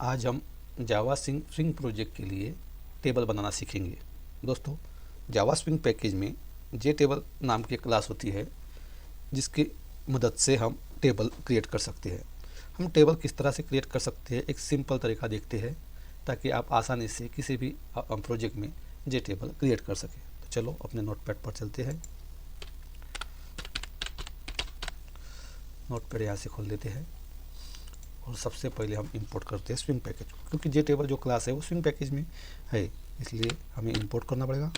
आज हम जावा swing project के लिए टेबल बनाना सीखेंगे। दोस्तों, जावा स्विंग पैकेज में जे टेबल नाम की क्लास होती है जिसकी मदद से हम टेबल क्रिएट कर सकते हैं। हम टेबल किस तरह से क्रिएट कर सकते हैं, एक सिंपल तरीका देखते हैं ताकि आप आसानी से किसी भी प्रोजेक्ट में जे टेबल क्रिएट कर सकें। तो चलो अपने नोटपैड पर चलते हैं। नोटपैड यहाँ से खोल लेते हैं और सबसे पहले हम इंपोर्ट करते हैं स्विंग पैकेज, क्योंकि जे टेबल जो क्लास है वो स्विंग पैकेज में है, इसलिए हमें इंपोर्ट करना पड़ेगा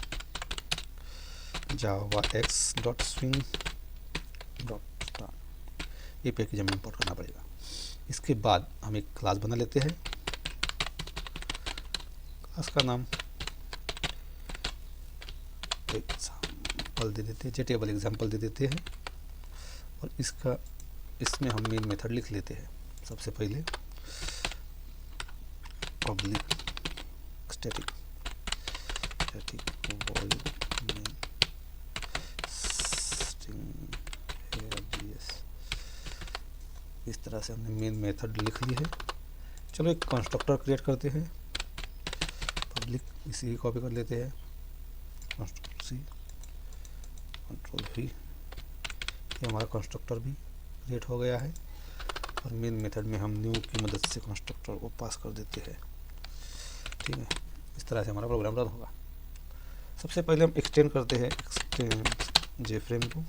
जावा x dot swing dot star. ये पैकेज हमें इंपोर्ट करना पड़ेगा। इसके बाद हम एक क्लास बना लेते हैं। क्लास का नाम एग्जाम्पल दे देते हैं, जे टेबल एग्जाम्पल दे देते हैं और इसमें हम मेन मेथड लिख लेते हैं। सबसे पहले public static void main string GS. इस तरह से हमने मेन मेथड लिख ली है। चलो एक कंस्ट्रक्टर क्रिएट करते हैं। पब्लिक इसी कॉपी कर लेते हैं, कंस्ट्रक्टर सी कंट्रोल V। ये हमारा कंस्ट्रक्टर भी क्रिएट हो गया है और मेन मेथड में हम न्यू की मदद से कंस्ट्रक्टर को पास कर देते हैं। ठीक है, इस तरह से हमारा प्रोग्राम रन होगा। सबसे पहले हम एक्सटेंड करते हैं एक्सटेंड जे फ्रेम को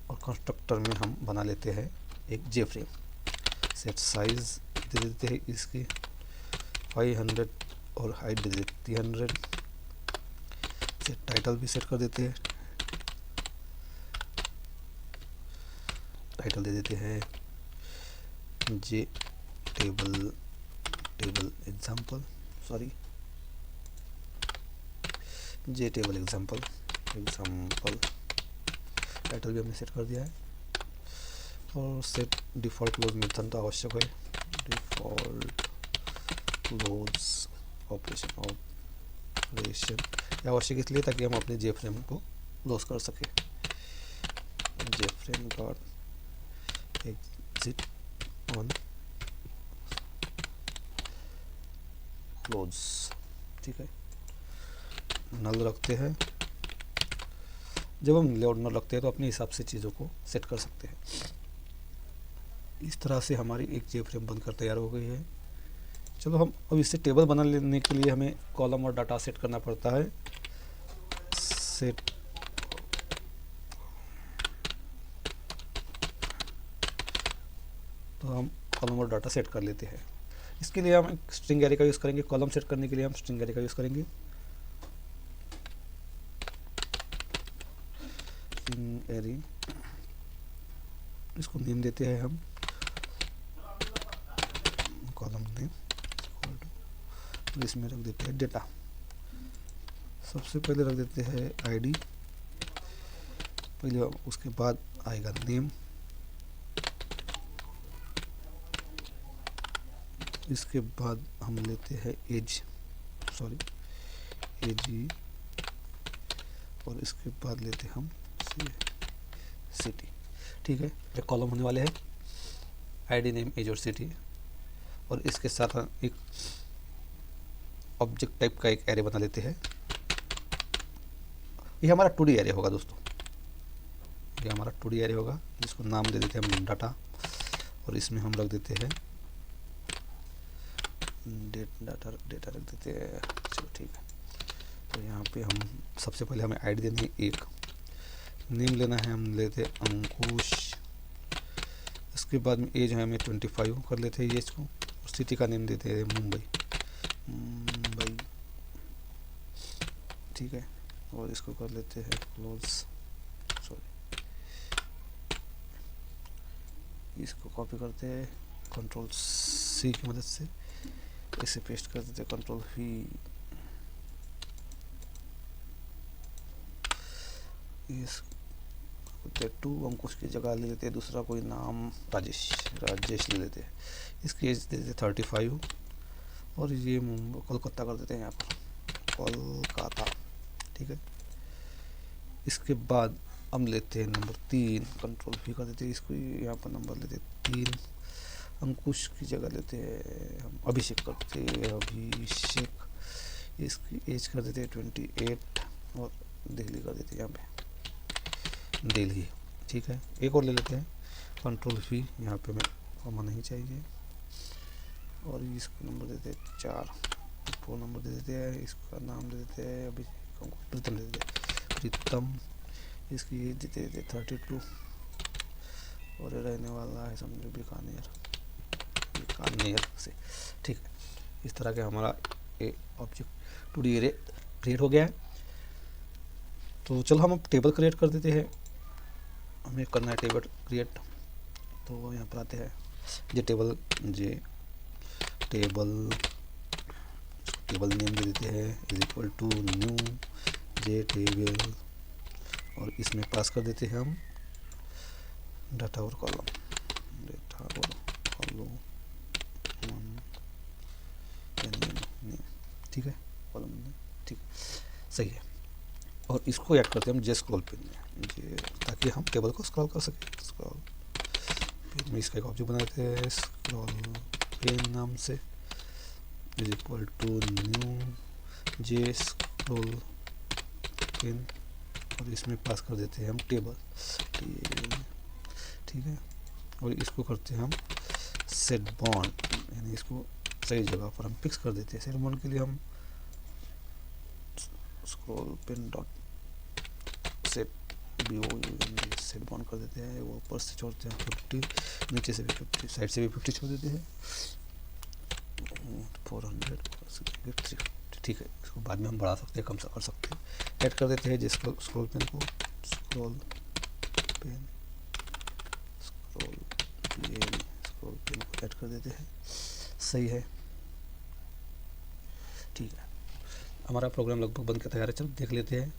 और कंस्ट्रक्टर में हम बना लेते हैं एक जे फ्रेम। सेट साइज दे देते हैं इसकी 500 और हाइट दे देते 300। सेट टाइटल भी सेट कर देते हैं। टाइटल दे देते हैं जे टेबल एग्जाम्पल, जे टेबल एग्जाम्पल टाइटल भी हमने सेट कर दिया है। और सेट डिफ़ॉल्ट क्लोज मेथड तो आवश्यक है। डिफ़ॉल्ट क्लोज ऑपरेशन आवश्यक इसलिए ताकि हम अपने जे फ्रेम को क्लोज कर सकें। J frame dot exit on close. ठीक है, नल रखते हैं। जब हम नल रखते हैं तो अपने हिसाब से चीज़ों को सेट कर सकते हैं। इस तरह से हमारी एक जे फ्रेम बनकर तैयार हो गई है। चलो हम अब इससे टेबल बना लेने के लिए हमें कॉलम और डाटा सेट करना पड़ता है। सेट तो हम कॉलम और डाटा सेट कर लेते हैं। इसके लिए हम एक स्ट्रिंग एरे का यूज़ करेंगे। कॉलम सेट करने के लिए हम स्ट्रिंग एरे का यूज़ करेंगे। स्ट्रिंग एरे, इसको नेम देते हैं हम कॉलम नेम, और इसमें रख देते हैं डेटा। सबसे पहले रख देते हैं आईडी पहले, उसके बाद आएगा नेम, इसके बाद हम लेते हैं एज और इसके बाद लेते हैं हम सिटी। ठीक है, एक कॉलम होने वाले हैं आईडी, नेम, एज और सिटी, और इसके साथ हम एक ऑब्जेक्ट टाइप का एक एरे बना लेते हैं। ये हमारा 2D एरे होगा दोस्तों, ये हमारा 2D एरे होगा जिसको नाम दे देते हैं हम डाटा, और इसमें हम रख देते हैं डेटा रख देते हैं। चलो ठीक है, तो यहाँ पे हम सबसे पहले हमें आईडी देनी है, एक नेम लेना है, हम लेते हैं अंकुश। इसके बाद में एज है हमें 25 कर लेते हैं एज को, और सिटी का नेम देते हैं मुंबई। ठीक है, और इसको कर लेते हैं क्लोज। इसको कॉपी करते हैं कंट्रोल C की मदद से, इसे पेस्ट कर देते हैं कंट्रोल V। इस 2 अंकुश की जगह ले लेते हैं दूसरा कोई नाम, राजेश ले लेते हैं। इसकी एज दे देते 35 और ये कोलकाता कर देते हैं यहाँ पर, कोलकाता। ठीक है, इसके बाद हम लेते हैं नंबर 3, कंट्रोल V कर देते हैं इसको, यहाँ पर नंबर लेते हैं 3 अंकुश की जगह लेते हैं हम अभिषेक करते हैं, अभिषेक। इसकी एज कर देते हैं 28 और दिल्ली कर देते हैं यहाँ पे दिल्ली। ठीक है, एक और ले लेते हैं कंट्रोल V, यहाँ पे मैं कॉमा नहीं चाहिए, और इसको नंबर देते हैं 4, फ़ोन नंबर दे देते हैं, इसका नाम दे देते हैं अभी प्रीतम दे देते हैं प्रीतम। इसकी एज देते हैं 32 और ये रहने वाला है समझो बीकानेर से। ठीक है, इस तरह के हमारा ए ऑब्जेक्ट 2D एरे क्रिएट हो गया है। तो चलो हम अब टेबल क्रिएट कर देते हैं। हमें करना है टेबल क्रिएट, तो यहाँ पर आते हैं जे टेबल नेम दे देते हैं = न्यू जे टेबल, और इसमें पास कर देते हैं हम डाटा और कॉलम नेम। ठीक है, कॉलम नेम, ठीक, सही है। और इसको ऐड करते हैं हम जे स्क्रॉल पेन में, ताकि हम टेबल को स्क्रॉल कर सकें। स्क्रॉल पेन में इसका एक ऑब्जेक्ट बना देते हैं स्क्रॉल पेन नाम से, = न्यू जे स्क्रॉल पेन, और इसमें पास कर देते हैं हम टेबल। ठीक है, और इसको करते हैं हम सेट बॉन्ड, यानी इसको सही जगह पर हम फिक्स कर देते हैं। सेट बॉन्ड के लिए हम scroll pen dot set set bond कर देते हैं, वो ऊपर से छोड़ते हैं 50, नीचे से भी 50, साइड से भी 50 छोड़ देते हैं 400 350। ठीक है, इसको बाद में हम बढ़ा सकते हैं, कम कर सकते हैं। ऐड कर देते हैं जिसको स्क्रॉल पेन को स्क्रॉल पेन को ऐड कर देते हैं, सही है। ठीक है, हमारा प्रोग्राम लगभग बन के तैयार है। चलो देख लेते हैं।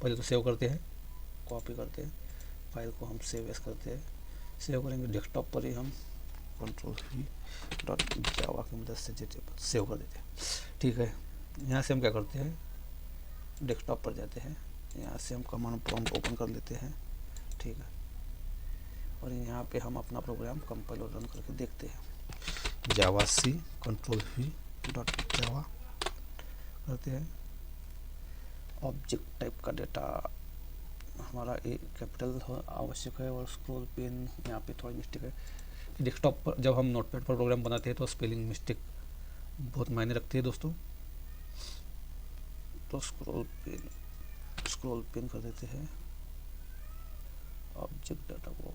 पहले तो सेव करते हैं, कॉपी करते हैं, फाइल को हम सेव एस करते हैं। सेव करेंगे डेस्कटॉप पर ही हम control-v.java की मदद से सेव कर देते हैं। ठीक है, यहाँ से हम क्या करते हैं, डेस्कटॉप पर जाते हैं, यहाँ से हम कमांड प्रॉम्प्ट ओपन कर लेते हैं। ठीक है, और यहाँ पे हम अपना प्रोग्राम कंपाइल और रन करके देखते हैं। जावाc control-v.java करते हैं। ऑब्जेक्ट टाइप का डेटा हमारा कैपिटल आवश्यक है, और स्क्रॉल पेन यहाँ पे थोड़ी मिस्टेक है। डेस्कटॉप पर जब हम नोटपैड पर प्रोग्राम बनाते हैं तो स्पेलिंग मिस्टेक बहुत मायने रखती है दोस्तों। तो स्क्रॉल पेन कर देते हैं। ऑब्जेक्ट डाटा को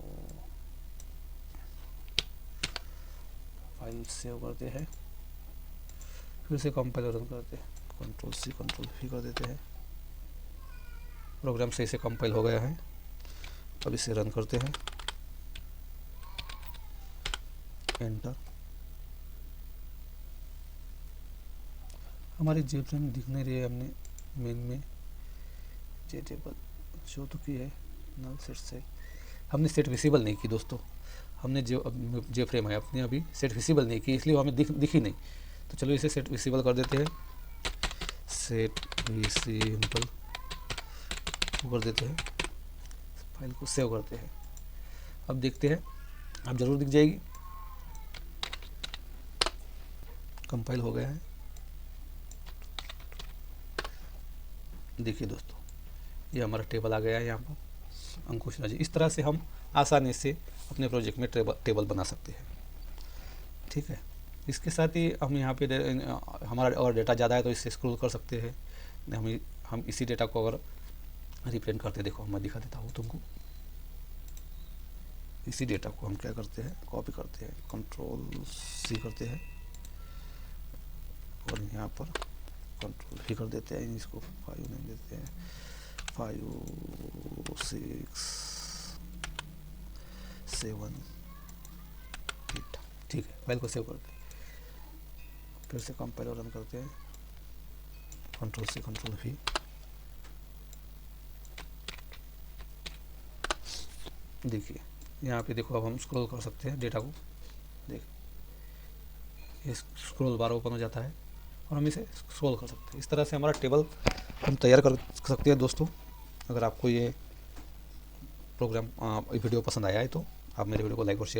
फाइल सेव करते हैं, फिर से कंपाइल रन करते हैं, Ctrl+C Ctrl+V कर देते हैं। प्रोग्राम सही से कंपाइल हो गया है। अब इसे रन करते हैं, एंटर। हमारी जेफ्रेम दिख नहीं रही है, हमने मेन में जे टेबल शो तो की है, नल सेट से हमने सेट विजिबल नहीं की दोस्तों। हमने जो जेफ्रेम है अपने अभी सेट विजिबल नहीं की, इसलिए हमें दिखी नहीं। तो चलो इसे सेट विजिबल कर देते हैं, सेट विजिबल कर देते हैं, फाइल को सेव करते हैं। अब देखते हैं, अब जरूर दिख जाएगी। कंपाइल हो गया है, देखिए दोस्तों, ये हमारा टेबल आ गया है यहाँ पर, अंकुश राजी। इस तरह से हम आसानी से अपने प्रोजेक्ट में टेबल बना सकते हैं। ठीक है, इसके साथ ही हम यहाँ पे हमारा और डेटा ज़्यादा है तो इससे स्क्रॉल कर सकते हैं। हम इसी डेटा को अगर रिप्रेजेंट करते, देखो मैं दिखा देता हूँ तुमको। इसी डेटा को हम क्या करते हैं, कॉपी करते हैं, Ctrl+C करते हैं, और यहाँ पर Ctrl+V कर देते हैं। इसको 5 नेम देते हैं, 5 6 7 8। ठीक है, फाइल को सेव करते हैं, फिर से कंपाइल और रन करते हैं, Ctrl+C Ctrl+V। देखिए यहाँ पे देखो, अब हम स्क्रॉल कर सकते हैं डेटा को। देख, ये स्क्रॉल बार ओपन हो जाता है और हम इसे स्क्रॉल कर सकते हैं। इस तरह से हमारा टेबल हम तैयार कर सकते हैं दोस्तों। अगर आपको ये प्रोग्राम वीडियो पसंद आया है तो आप मेरे वीडियो को लाइक और शेयर